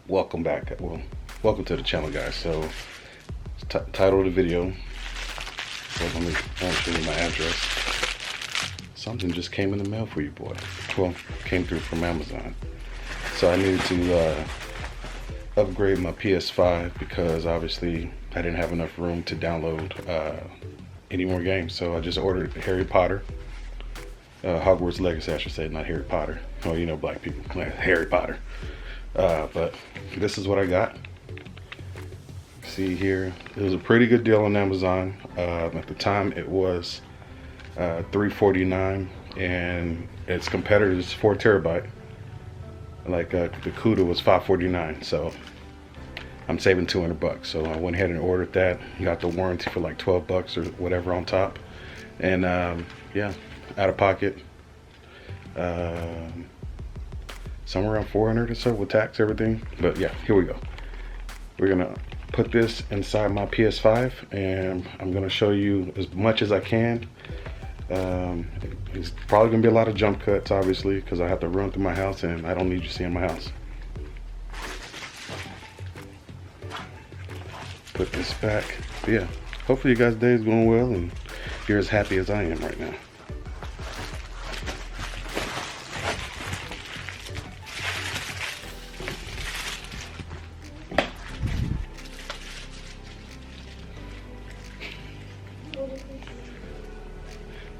Welcome back. Well, welcome to the channel, guys. So, title of the video. Well, let me show you my address. Something just came in the mail for you, boy. Well, came through from Amazon. So I needed to upgrade my PS5 because obviously I didn't have enough room to download any more games. So I just ordered Harry Potter. Hogwarts Legacy, I should say, not Harry Potter. Oh, you know, black people, Harry Potter. But this is what I got. See here, it was a pretty good deal on Amazon. At the time, it was $349, and its competitor is 4 terabyte. Like the CUDA was $549, so I'm saving $200. So I went ahead and ordered that. Got the warranty for like $12 or whatever on top, and yeah, out of pocket. Somewhere around 400 or so with tax, everything. But yeah, here we go. We're gonna put this inside my PS5 and I'm gonna show you as much as I can. It's probably gonna be a lot of jump cuts, obviously, because I have to run through my house and I don't need you seeing my house. Put this back. But yeah, hopefully you guys' day is going well and you're as happy as I am right now.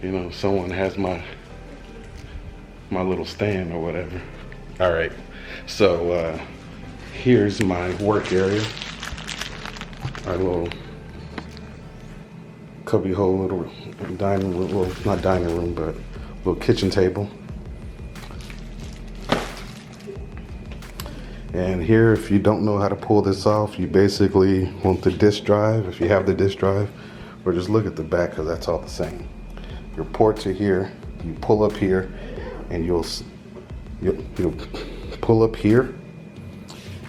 You know, someone has my little stand or whatever. All right, so here's my work area. Our little cubby hole, little dining room, well, not dining room, but little kitchen table. And here, if you don't know how to pull this off, you basically want the disk drive, if you have the disk drive, or just look at the back because that's all the same. Your ports are here. You pull up here, and you'll pull up here,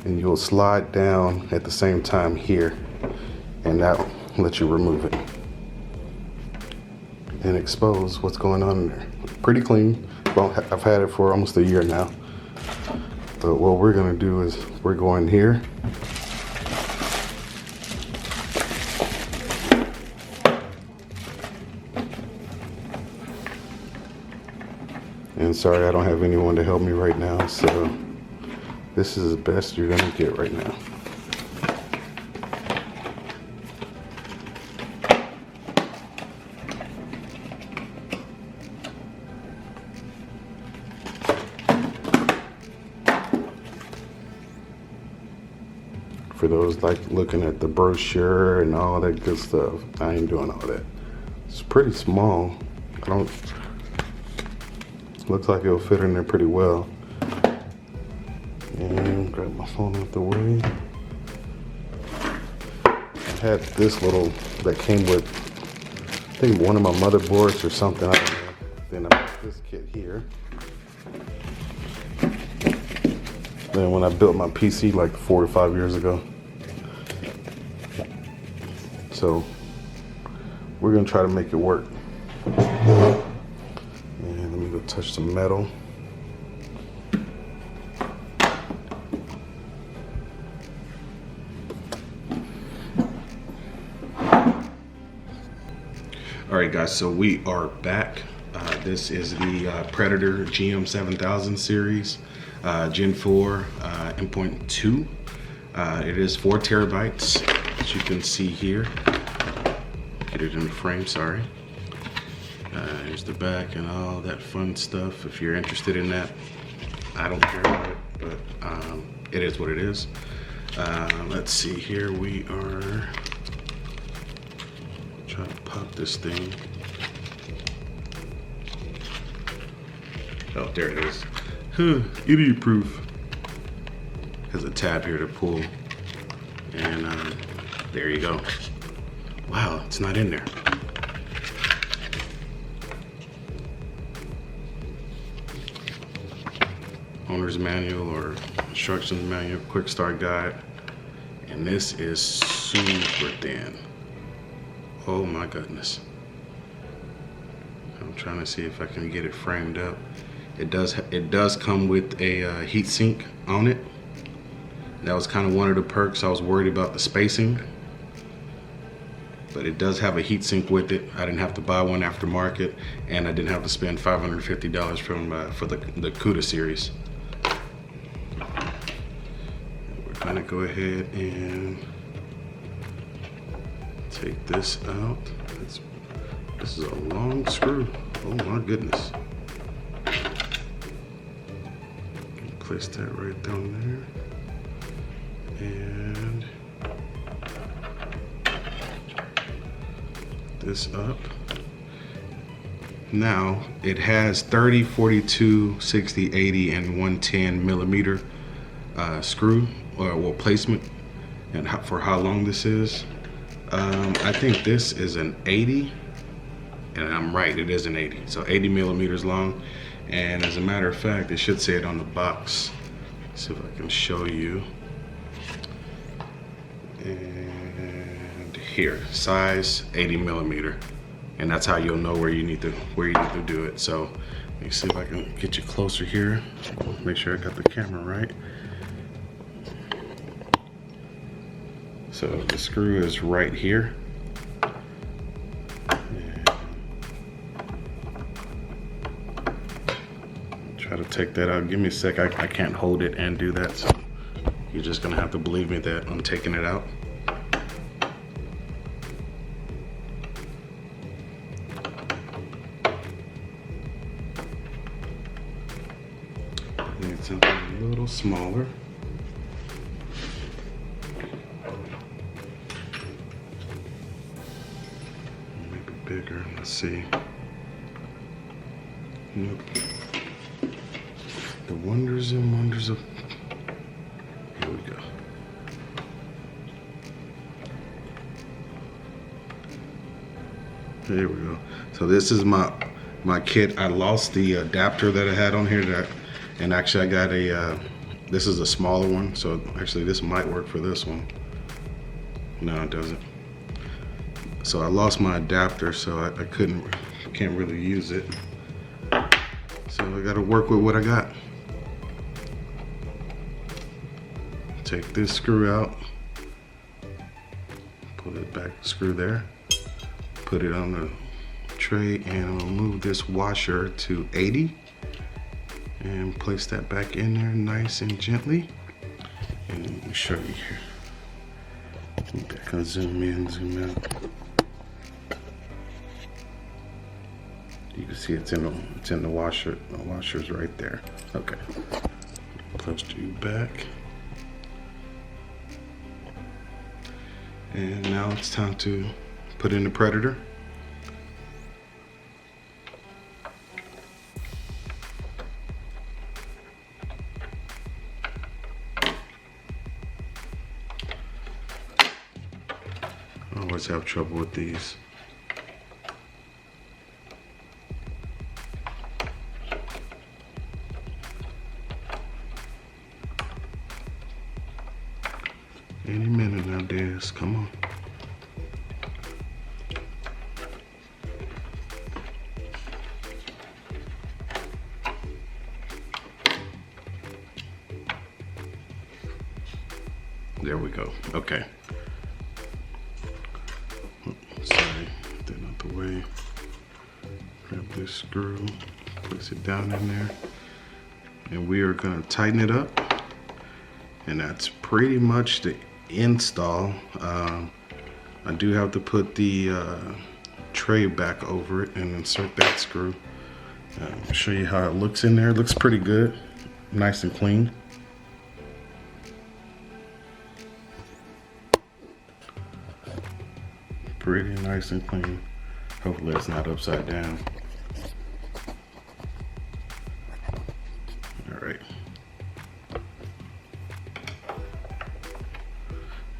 and you'll slide down at the same time here, and that'll let you remove it and expose what's going on in there. Pretty clean. Well, I've had it for almost a year now. But what we're gonna do is we're going here. And sorry, I don't have anyone to help me right now, so this is the best you're gonna get right now. For those like looking at the brochure and all that good stuff, I ain't doing all that. It's pretty small. Looks like it'll fit in there pretty well. And grab my phone out the way. I had this little that came with, I think, one of my motherboards or something. I don't know. Then I got this kit here. Then when I built my PC like 4 to 5 years ago. So we're gonna try to make it work. And let me go touch some metal. All right, guys, so we are back. This is the Predator GM7000 series, Gen 4 M.2. It is 4 terabytes, as you can see here. Get it in the frame, sorry. Here's the back and all that fun stuff. If you're interested in that, I don't care about it, but it is what it is. Let's see here, we are trying to pop this thing. Oh, there it is. Idiot proof. Has a tab here to pull, and there you go. Wow, it's not in there. Owner's manual or instructions manual, quick start guide, and this is super thin. Oh my goodness. I'm trying to see if I can get it framed up. It does come with a heat sink on it. That was kind of one of the perks. I was worried about the spacing, but it does have a heatsink with it. I didn't have to buy one aftermarket, and I didn't have to spend $550 for the CUDA series. We're gonna go ahead and take this out. This is a long screw. Oh my goodness. Place that right down there. And this up. Now it has 30, 42, 60, 80, and 110 millimeter screw or placement, and for how long this is. I think this is an 80, and I'm right, it is an 80. So 80 millimeters long, and as a matter of fact, it should say it on the box. Let's see if I can show you. And here, size 80 millimeter, and that's how you'll know where you need to do it. So let me see if I can get you closer here. Make sure I got the camera right. So the screw is right here. And try to take that out. Give me a sec. I can't hold it and do that. So you're just gonna have to believe me that I'm taking it out. I need something a little smaller. Bigger. Let's see. Nope. The wonders and wonders of. Here we go. There we go. So this is my kit. I lost the adapter that I had on here, and actually I got a. This is a smaller one, so actually this might work for this one. No, it doesn't. So I lost my adapter, so I can't really use it. So I gotta work with what I got. Take this screw out, put it back, screw there, put it on the tray, and I'll move this washer to 80 and place that back in there nice and gently. And let me show you here. I can zoom in, zoom out. You can see it's in the washer. The washer's right there. Okay. Place you back. And now it's time to put in the Predator. I always have trouble with these. Any minute now, Dez. Come on. There we go. Okay. Sorry, get that out the way. Grab this screw, place it down in there, and we are going to tighten it up. And that's pretty much the install. I do have to put the tray back over it and insert that screw. I'll show you how it looks in there. It looks pretty good, nice and clean. Pretty nice and clean. Hopefully it's not upside down. All right.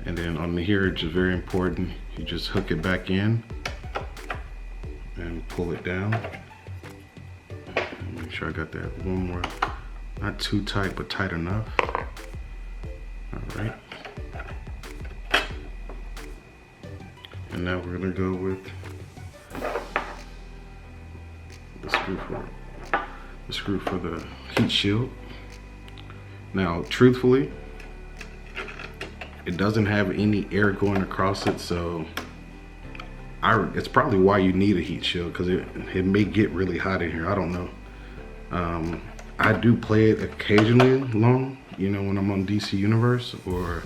And then on here, it's just very important, you just hook it back in and pull it down. Make sure I got that one more, not too tight, but tight enough. All right. And now we're gonna go with the screw for the heat shield. Now, truthfully, It doesn't have any air going across it, so it's probably why you need a heat shield, because it may get really hot in here. I don't know. I do play it occasionally long, you know, when I'm on DC Universe, or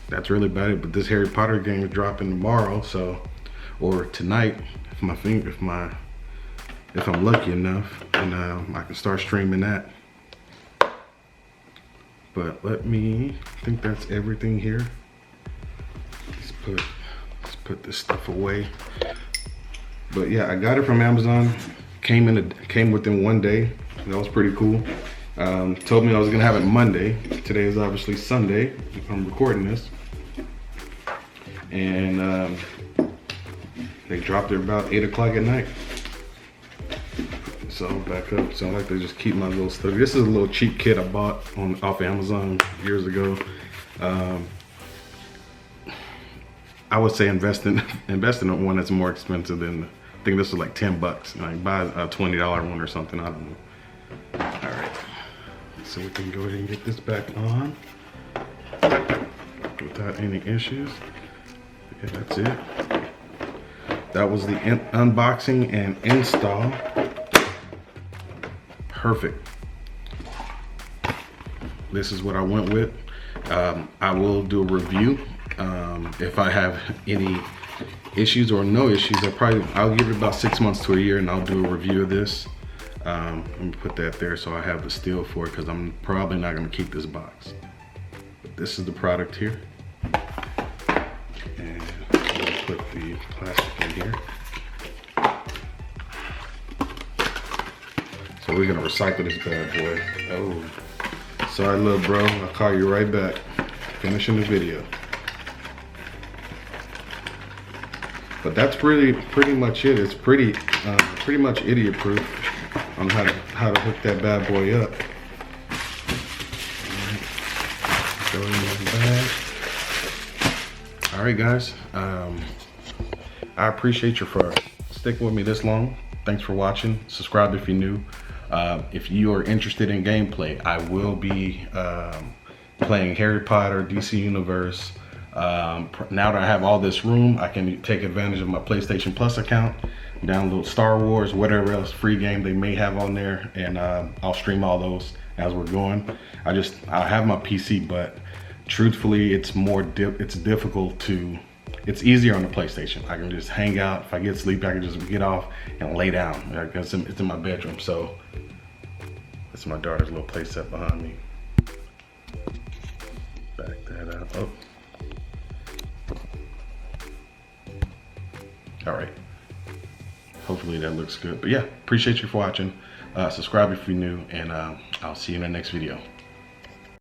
that's really about it. But this Harry Potter game is dropping tomorrow, so, or tonight, if I'm lucky enough, and I can start streaming that. But I think that's everything here. Let's put this stuff away. But yeah, I got it from Amazon. Came within 1 day. That was pretty cool. Told me I was gonna have it Monday. Today is obviously Sunday. I'm recording this, and they dropped it about 8 o'clock at night. So back up. So I like to just keep my little stuff. This is a little cheap kit I bought off Amazon years ago. I would say invest in one that's more expensive than, I think this was like 10 bucks. Like buy a $20 one or something, I don't know. All right, so we can go ahead and get this back on without any issues. Okay, that's it. That was the unboxing and install. Perfect. This is what I went with. I will do a review. If I have any issues or no issues, I'll give it about 6 months to a year, and I'll do a review of this. Let me put that there so I have the steel for it, because I'm probably not going to keep this box. But this is the product here, and I'll put the plastic in here. So we're gonna recycle this bad boy. Oh, sorry, little bro. I'll call you right back. Finishing the video. But that's pretty much it. It's pretty much idiot proof on how to hook that bad boy up. Throw it in the bag. All right, guys. I appreciate you for sticking with me this long. Thanks for watching. Subscribe if you're new. If you are interested in gameplay, I will be playing Harry Potter, DC Universe. Now that I have all this room, I can take advantage of my PlayStation Plus account, download Star Wars, whatever else free game they may have on there, and I'll stream all those as we're going. I have my PC, but truthfully, it's difficult to. It's easier on the PlayStation. I can just hang out. If I get sleepy, I can just get off and lay down. It's in my bedroom. So that's my daughter's little play set behind me. Back that up. Oh. All right. Hopefully that looks good. But yeah, appreciate you for watching. Subscribe if you're new, and I'll see you in the next video.